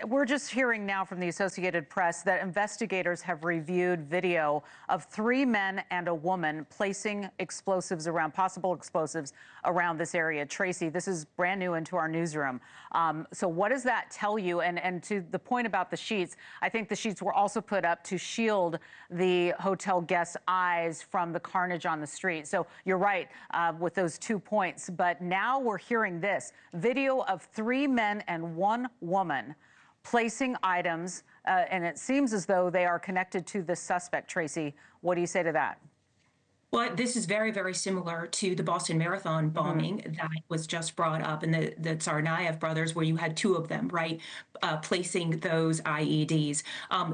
We're just hearing now from the Associated Press that investigators have reviewed video of 3 men and a woman placing explosives around, possible explosives around this area. Tracy, this is brand new into our newsroom. So what does that tell you? And to the point about the sheets, I think the sheets were also put up to shield the hotel guests' eyes from the carnage on the street. So you're right with those 2 points. But now we're hearing this video of 3 men and 1 woman placing items, and it seems as though they are connected to the suspect. Tracy, what do you say to that? Well, this is very, very similar to the Boston Marathon bombing that was just brought up in the Tsarnaev brothers, where you had 2 of them, right, placing those IEDs.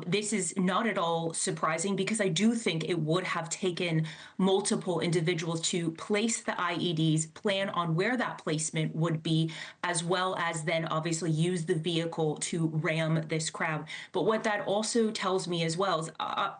This is not at all surprising, because I do think it would have taken multiple individuals to place the IEDs, plan on where that placement would be, as well as then obviously use the vehicle to ram this crowd. But what that also tells me as well is,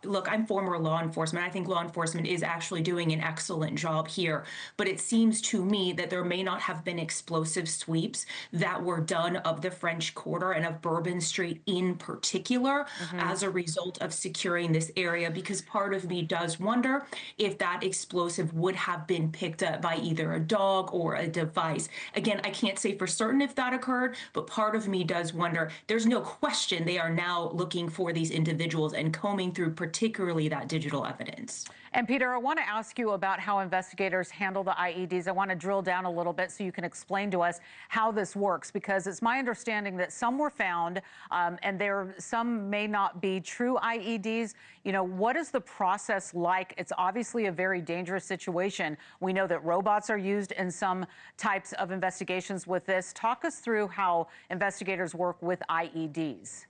look, I'm former law enforcement. I think law enforcement is actually doing an excellent job here, but it seems to me that there may not have been explosive sweeps that were done of the French Quarter and of Bourbon Street in particular as a result of securing this area, because part of me does wonder if that explosive would have been picked up by either a dog or a device. Again, I can't say for certain if that occurred, but part of me does wonder. There's no question they are now looking for these individuals and combing through particularly that digital evidence. And Peter, I want to ask you about how investigators handle the IEDs. I want to drill down a little bit so you can explain to us how this works, because it's my understanding that some were found and some may not be true IEDs. You know, what is the process like? It's obviously a very dangerous situation. We know that robots are used in some types of investigations with this. Talk us through how investigators work with IEDs.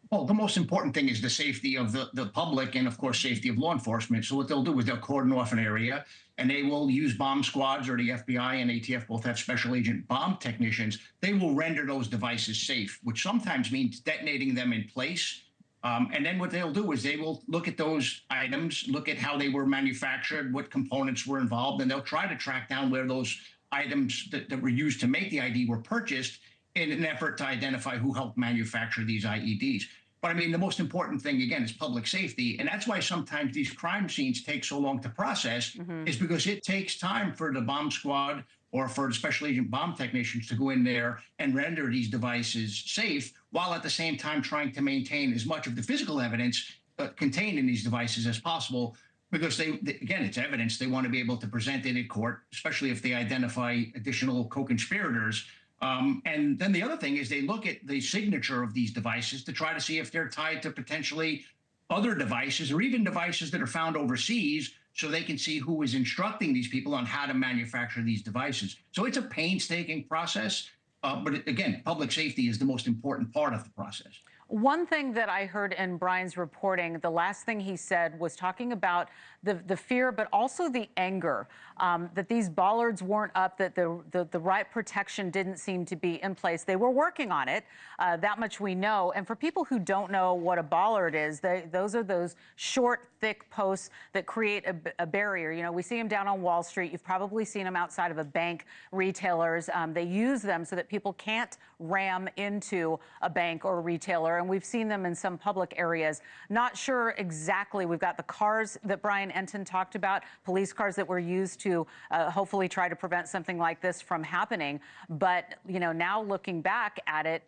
Well, the most important thing is the safety of the public and, of course, safety of law enforcement. So what they'll do is they'll cordon off an area, and they will use bomb squads, or the FBI and ATF both have special agent bomb technicians. They will render those devices safe, which sometimes means detonating them in place. And then what they'll do is they will look at those items, look at how they were manufactured, what components were involved, and they'll try to track down where those items that were used to make the ID were purchased, in an effort to identify who helped manufacture these IEDs. But I mean, the most important thing, again, is public safety. And that's why sometimes these crime scenes take so long to process, is because it takes time for the bomb squad or for the special agent bomb technicians to go in there and render these devices safe, while at the same time trying to maintain as much of the physical evidence contained in these devices as possible. Because again, it's evidence. They want to be able to present it in court, especially if they identify additional co-conspirators. And then the other thing is they look at the signature of these devices to try to see if they're tied to potentially other devices, or even devices that are found overseas, so they can see who is instructing these people on how to manufacture these devices. So it's a painstaking process. But again, public safety is the most important part of the process. One thing that I heard in Brian's reporting, the last thing he said was talking about the fear, but also the anger, that these bollards weren't up, that the right protection didn't seem to be in place. They were working on it. That much we know. And for people who don't know what a bollard is, those are those short, thick posts that create a barrier. You know, we see them down on Wall Street. You've probably seen them outside of a bank, retailers. They use them so that people can't ram into a bank or a retailer. And we've seen them in some public areas. Not sure exactly. We've got the cars that Brian Enton talked about, police cars that were used to hopefully try to prevent something like this from happening. But, you know, now looking back at it,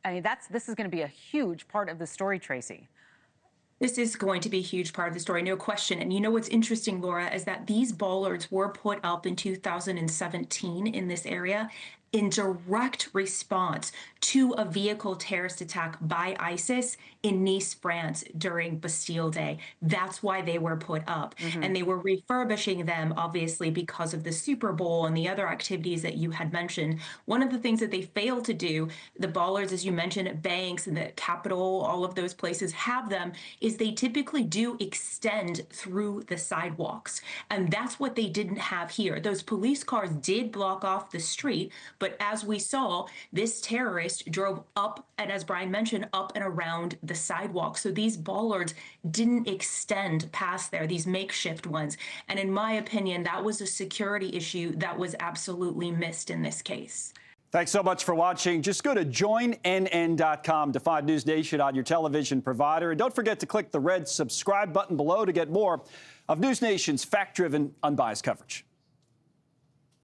I mean, this is going to be a huge part of the story, Tracy. This is going to be a huge part of the story, no question. And you know what's interesting, Laura, is that these bollards were put up in 2017 in this area in direct response to a vehicle terrorist attack by ISIS in Nice, France during Bastille Day. That's why they were put up. And they were refurbishing them, obviously, because of the Super Bowl and the other activities that you had mentioned. One of the things that they failed to do, the bollards, as you mentioned, at banks and the Capitol, all of those places have them, is they typically do extend through the sidewalks. And that's what they didn't have here. Those police cars did block off the street, but as we saw, this terrorist drove up, and as Brian mentioned, up and around the sidewalk. So these bollards didn't extend past there, these makeshift ones. And in my opinion, that was a security issue that was absolutely missed in this case. Thanks so much for watching. Just go to joinnn.com to find News Nation on your television provider. And don't forget to click the red subscribe button below to get more of News Nation's fact-driven, unbiased coverage.